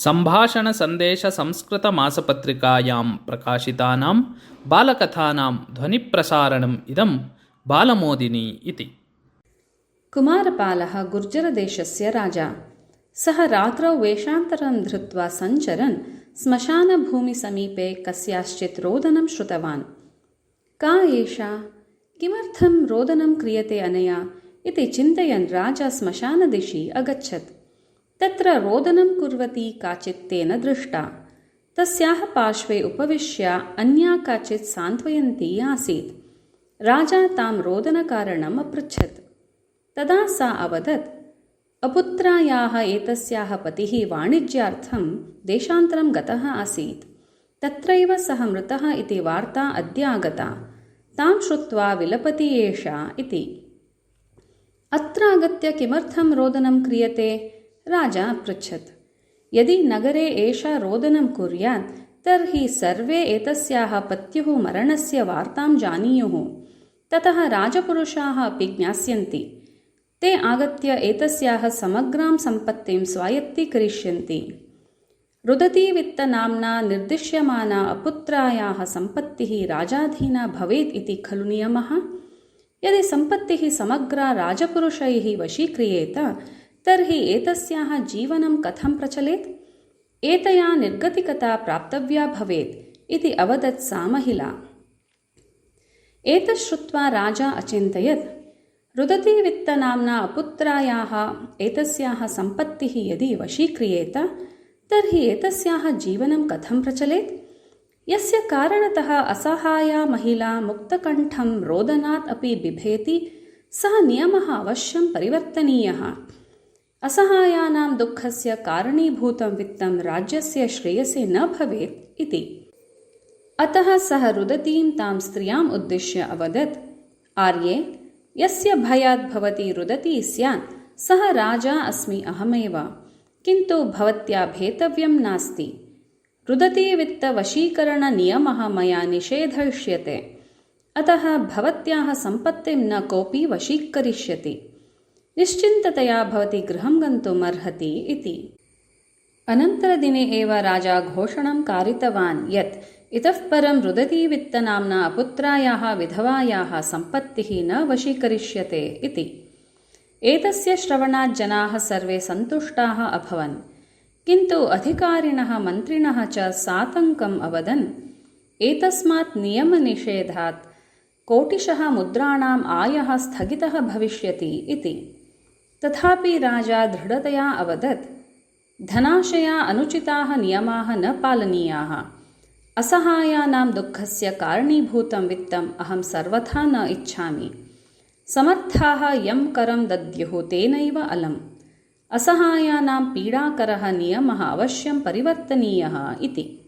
सम्भाषणसन्देशसंस्कृतमासपत्रिकायां प्रकाशितानां बालकथानां ध्वनिप्रसारणम् इदं बालमोदिनी इति। कुमारपालः गुर्जरदेशस्य राजा। सः रात्रौ वेषान्तरं धृत्वा सञ्चरन् श्मशानभूमिसमीपे कस्याश्चित् रोदनं श्रुतवान्। का एषा? किमर्थं रोदनं क्रियते अनया इति चिन्तयन् राजा श्मशानदिशि अगच्छत्। तत्र रोदनं कुर्वती काचित् तेन दृष्टा। तस्याः पार्श्वे उपविश्य अन्या काचित् सान्त्वयन्ती आसीत्। राजा तां रोदनकारणम् अपृच्छत्। तदा सा अवदत्, अपुत्रायाः एतस्याः पतिः वाणिज्यार्थं देशान्तरं गतः आसीत्। तत्रैव सः मृतः इति वार्ता अद्य आगता। तां श्रुत्वा विलपति एषा इति। अत्र आगत्य किमर्थं रोदनं क्रियते? राजा अपृच्छत्। यदि नगरे एषा रोदनं कुर्यात् तर्हि सर्वे एतस्याः पत्युः मरणस्य वार्तां जानीयुः। ततः राजपुरुषाः अपि ज्ञास्यन्ति। ते आगत्य एतस्याः समग्रां सम्पत्तिं स्वायत्तीकरिष्यन्ति। रुदतीवित्तनाम्ना निर्दिश्यमाना अपुत्रायाः सम्पत्तिः राजाधीना भवेत् इति खलु नियमः। यदि सम्पत्तिः समग्रा राजपुरुषैः वशीक्रियेत तर्हि एतस्याः जीवनं कथं प्रचलेत्? एतया निर्गतिकता प्राप्तव्या भवेत् इति अवदत् सा महिला। एतत् श्रुत्वा राजा अचिन्तयत्, रुदतीवित्तनाम्ना अपुत्रायाः एतस्याः सम्पत्तिः यदि वशीक्रियेत तर्हि एतस्याः जीवनं कथं प्रचलेत्? यस्य कारणतः असहाया महिला मुक्तकण्ठं रोदनात् अपि बिभेति सः नियमः अवश्यं परिवर्तनीयः। असहायानां दुःखस्य कारणीभूतं वित्तं राज्यस्य श्रेयसे न भवेत् इति। अतः सः रुदतीं तां स्त्रियाम् उद्दिश्य अवदत्, आर्ये, यस्य भयात् भवती रुदती स्यात् सः राजा अस्मि अहमेव। किन्तु भवत्या भेतव्यं नास्ति। रुदतीवित्तवशीकरणनियमः मया निषेधयिष्यते। अतः भवत्याः सम्पत्तिं न कोऽपि वशीकरिष्यति। निश्चिन्ततया भवती गृहं गन्तुम् अर्हति इति। अनन्तरदिने एव राजा घोषणां कारितवान् यत् इतः परं रुदतीवित्तनाम्ना अपुत्रायाः विधवायाः सम्पत्तिः न वशीकरिष्यते इति। एतस्य श्रवणात् जनाः सर्वे सन्तुष्टाः अभवन्। किन्तु अधिकारिणः मन्त्रिणः च सातङ्कम् अवदन्, एतस्मात् नियमनिषेधात् कोटिशः मुद्राणाम् आयः स्थगितः भविष्यति इति। तथापि राजा दृढतया अवदत्, धनाशया अनुचिताः नियमाः न पालनीयाः। असहायानां दुःखस्य कारणीभूतं वित्तम् अहं सर्वथा न इच्छामि। समर्थाः यं करं दद्युः तेनैव अलम्। असहायानां पीडाकरः नियमः अवश्यं परिवर्तनीयः इति।